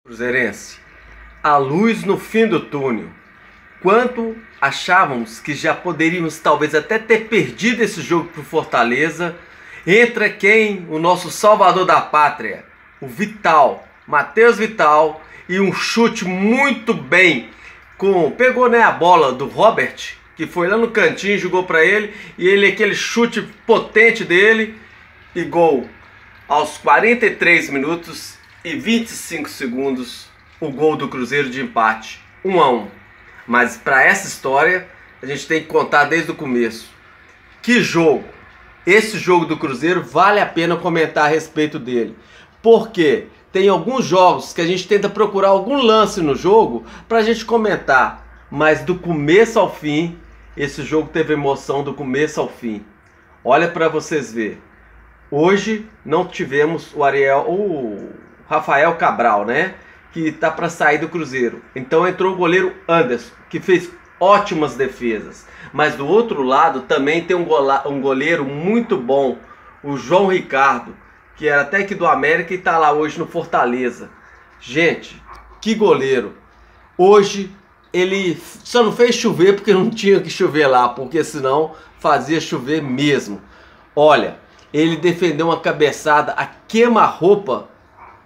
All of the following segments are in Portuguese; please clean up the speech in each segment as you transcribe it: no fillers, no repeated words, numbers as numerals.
Cruzeirense, a luz no fim do túnel. Quanto achávamos que já poderíamos talvez até ter perdido esse jogo para o Fortaleza, entra quem? O nosso salvador da pátria, o Vital, Matheus Vital, e um chute muito bem, pegou, né, a bola do Robert, que foi lá no cantinho, jogou para ele, e ele aquele chute potente dele, e gol. Aos 43 minutos e 25 segundos, o gol do Cruzeiro de empate, 1-1. Mas para essa história, a gente tem que contar desde o começo. Que jogo! Esse jogo do Cruzeiro vale a pena comentar a respeito dele. Porque tem alguns jogos que a gente tenta procurar algum lance no jogo para a gente comentar. Mas do começo ao fim, esse jogo teve emoção do começo ao fim. Olha para vocês verem. Hoje não tivemos o Rafael Cabral, né? Que tá para sair do Cruzeiro. Então entrou o goleiro Anderson, que fez ótimas defesas. Mas do outro lado também tem um goleiro muito bom, o João Ricardo, que era até aqui do América e tá lá hoje no Fortaleza. Gente, que goleiro! Hoje ele só não fez chover porque não tinha que chover lá, porque senão fazia chover mesmo. Olha, ele defendeu uma cabeçada a queima-roupa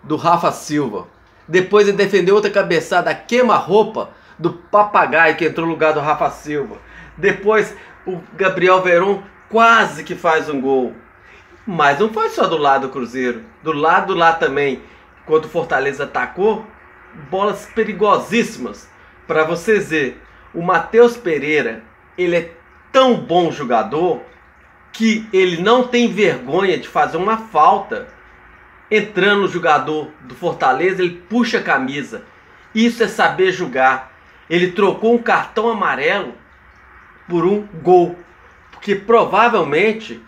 do Rafa Silva. Depois ele defendeu outra cabeçada a queima-roupa do Papagaio, que entrou no lugar do Rafa Silva. Depois o Gabriel Veron quase que faz um gol. Mas não foi só do lado do Cruzeiro. Do lado lá também, quando o Fortaleza atacou, bolas perigosíssimas. Para vocês verem, o Matheus Pereira, ele é tão bom jogador que ele não tem vergonha de fazer uma falta. Entrando o jogador do Fortaleza, ele puxa a camisa. Isso é saber jogar. Ele trocou um cartão amarelo por um gol. Porque provavelmente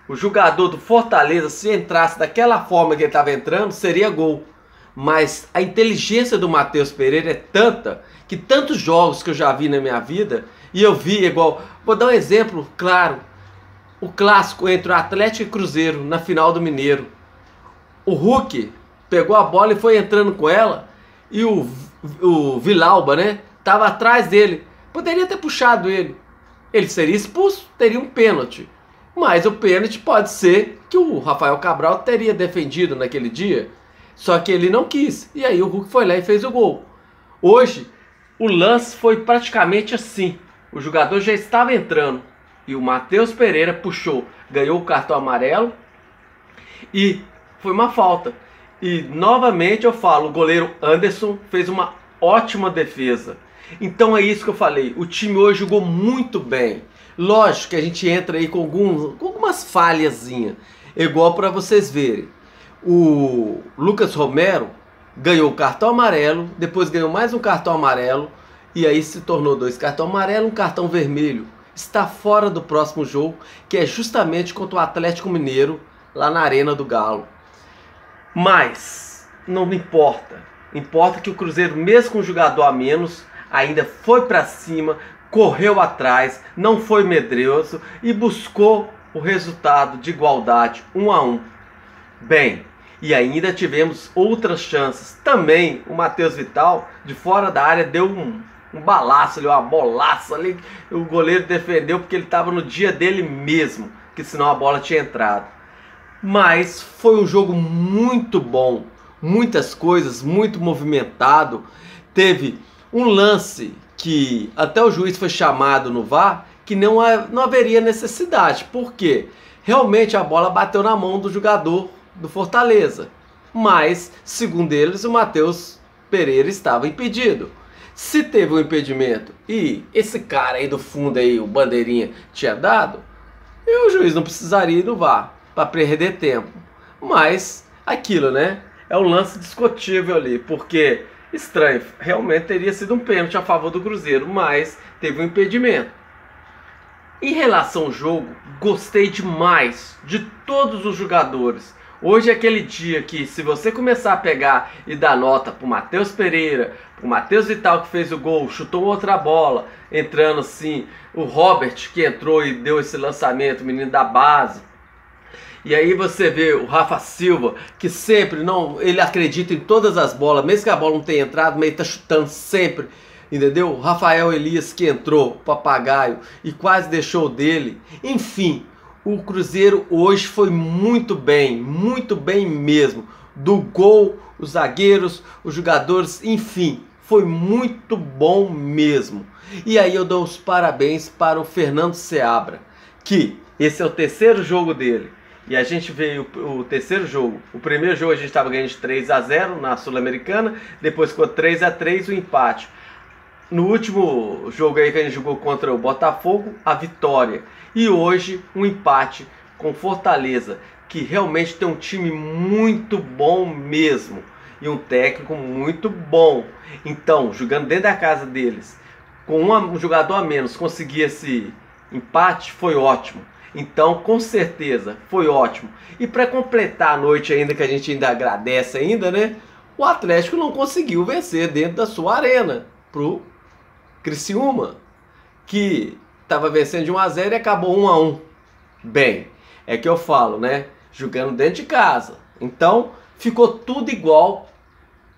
o jogador do Fortaleza, se entrasse daquela forma que ele estava entrando, seria gol. Mas a inteligência do Matheus Pereira é tanta que tantos jogos que eu já vi na minha vida, e eu vi igual... Vou dar um exemplo claro. O clássico entre o Atlético e Cruzeiro na final do Mineiro. O Hulk pegou a bola e foi entrando com ela, e o Villalba, né, tava atrás dele. Poderia ter puxado ele. Ele seria expulso, teria um pênalti. Mas o pênalti pode ser que o Rafael Cabral teria defendido naquele dia. Só que ele não quis. E aí o Hulk foi lá e fez o gol. Hoje, o lance foi praticamente assim. O jogador já estava entrando. E o Matheus Pereira puxou. Ganhou o cartão amarelo. E foi uma falta. E novamente eu falo, o goleiro Anderson fez uma ótima defesa. Então é isso que eu falei. O time hoje jogou muito bem. Lógico que a gente entra aí com algumas falhazinhas. Igual para vocês verem. O Lucas Romero ganhou o cartão amarelo. Depois ganhou mais um cartão amarelo. E aí se tornou 2 cartões amarelos, um cartão vermelho. Está fora do próximo jogo, que é justamente contra o Atlético Mineiro, lá na Arena do Galo. Mas não importa. Importa que o Cruzeiro, mesmo com um jogador a menos, ainda foi para cima, correu atrás, não foi medroso e buscou o resultado de igualdade, 1-1. Bem, e ainda tivemos outras chances. Também o Matheus Vital, de fora da área, deu um balaço ali, uma bolaça ali. O goleiro defendeu porque ele estava no dia dele mesmo, que senão a bola tinha entrado. Mas foi um jogo muito bom, muitas coisas, muito movimentado. Teve um lance que até o juiz foi chamado no VAR, que não haveria necessidade. Por quê? Realmente a bola bateu na mão do jogador do Fortaleza. Mas, segundo eles, o Matheus Pereira estava impedido. Se teve um impedimento e esse cara aí do fundo aí, o bandeirinha, tinha dado, e o juiz não precisaria ir no VAR para perder tempo. Mas aquilo, né? É um lance discutível ali, porque estranho, realmente teria sido um pênalti a favor do Cruzeiro, mas teve um impedimento. Em relação ao jogo, gostei demais de todos os jogadores. Hoje é aquele dia que, se você começar a pegar e dar nota pro Matheus Pereira, pro Matheus Vital que fez o gol, chutou outra bola, entrando assim, o Robert que entrou e deu esse lançamento, o menino da base, E aí você vê o Rafa Silva, que sempre não, ele acredita em todas as bolas, mesmo que a bola não tenha entrado, mas ele tá chutando sempre, entendeu? O Rafael Elias que entrou, o papagaio, e quase deixou dele. Enfim, o Cruzeiro hoje foi muito bem mesmo. Do gol, os zagueiros, os jogadores, enfim, foi muito bom mesmo. E aí eu dou os parabéns para o Fernando Seabra, que esse é o terceiro jogo dele. E a gente veio o terceiro jogo. O primeiro jogo a gente estava ganhando de 3-0 na Sul-Americana. Depois ficou 3-3 o empate. No último jogo aí que a gente jogou contra o Botafogo, a vitória. E hoje um empate com Fortaleza, que realmente tem um time muito bom mesmo. E um técnico muito bom. Então, jogando dentro da casa deles, com um jogador a menos, conseguir esse empate, foi ótimo. Então, com certeza, foi ótimo. E para completar a noite ainda, que a gente ainda agradece ainda, né? O Atlético não conseguiu vencer dentro da sua arena pro Criciúma, que estava vencendo de 1-0 e acabou 1-1. Bem, é que eu falo, né? Jogando dentro de casa. Então, ficou tudo igual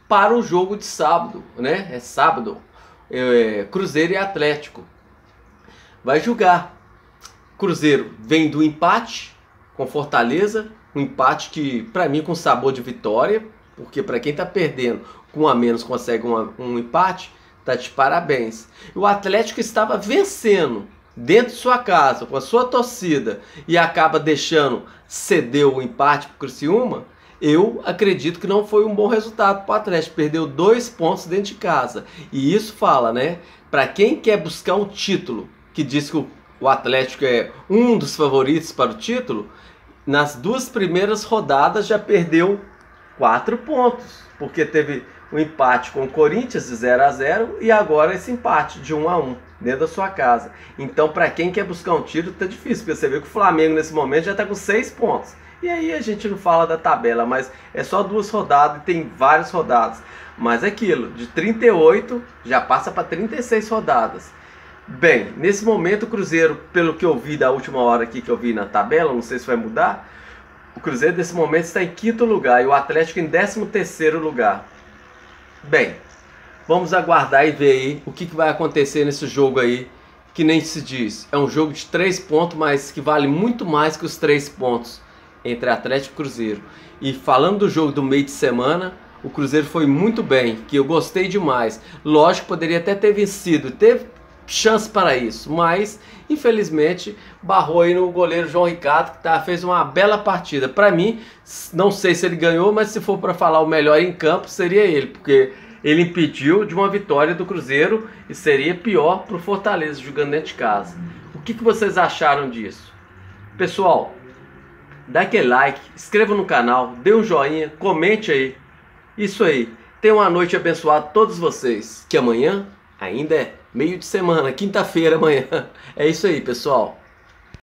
para o jogo de sábado, né? É sábado. Cruzeiro e Atlético. Vai jogar. Cruzeiro vem do empate com Fortaleza, um empate que para mim com sabor de vitória, porque para quem tá perdendo com um a menos consegue um empate, tá de parabéns. O Atlético estava vencendo dentro de sua casa, com a sua torcida, e acaba deixando ceder o empate para o Criciúma. Eu acredito que não foi um bom resultado para o Atlético, perdeu 2 pontos dentro de casa. E isso fala, né? Para quem quer buscar um título, que diz que o Atlético é um dos favoritos para o título, nas 2 primeiras rodadas já perdeu 4 pontos, porque teve um empate com o Corinthians de 0-0 e agora esse empate de 1-1 dentro da sua casa. Então, para quem quer buscar um título, tá difícil, porque você vê que o Flamengo nesse momento já está com 6 pontos. E aí a gente não fala da tabela, mas é só 2 rodadas e tem várias rodadas. Mas aquilo, de 38 já passa para 36 rodadas. Bem, nesse momento o Cruzeiro, pelo que eu vi da última hora aqui que eu vi na tabela, não sei se vai mudar, o Cruzeiro nesse momento está em 5º lugar e o Atlético em 13º lugar. Bem, vamos aguardar e ver aí o que vai acontecer nesse jogo aí, que nem se diz. É um jogo de 3 pontos, mas que vale muito mais que os 3 pontos entre Atlético e Cruzeiro. E falando do jogo do meio de semana, o Cruzeiro foi muito bem, que eu gostei demais. Lógico, poderia até ter vencido, teve chance para isso, mas infelizmente barrou aí no goleiro João Ricardo, que fez uma bela partida. Para mim, não sei se ele ganhou, mas se for para falar o melhor em campo, seria ele, porque ele impediu de uma vitória do Cruzeiro e seria pior para o Fortaleza jogando dentro de casa. O que vocês acharam disso? Pessoal, dá aquele like, inscreva no canal, dê um joinha, comente aí. Isso aí. Tenham uma noite abençoada a todos vocês, que amanhã ainda é meio de semana, quinta-feira amanhã. É isso aí, pessoal.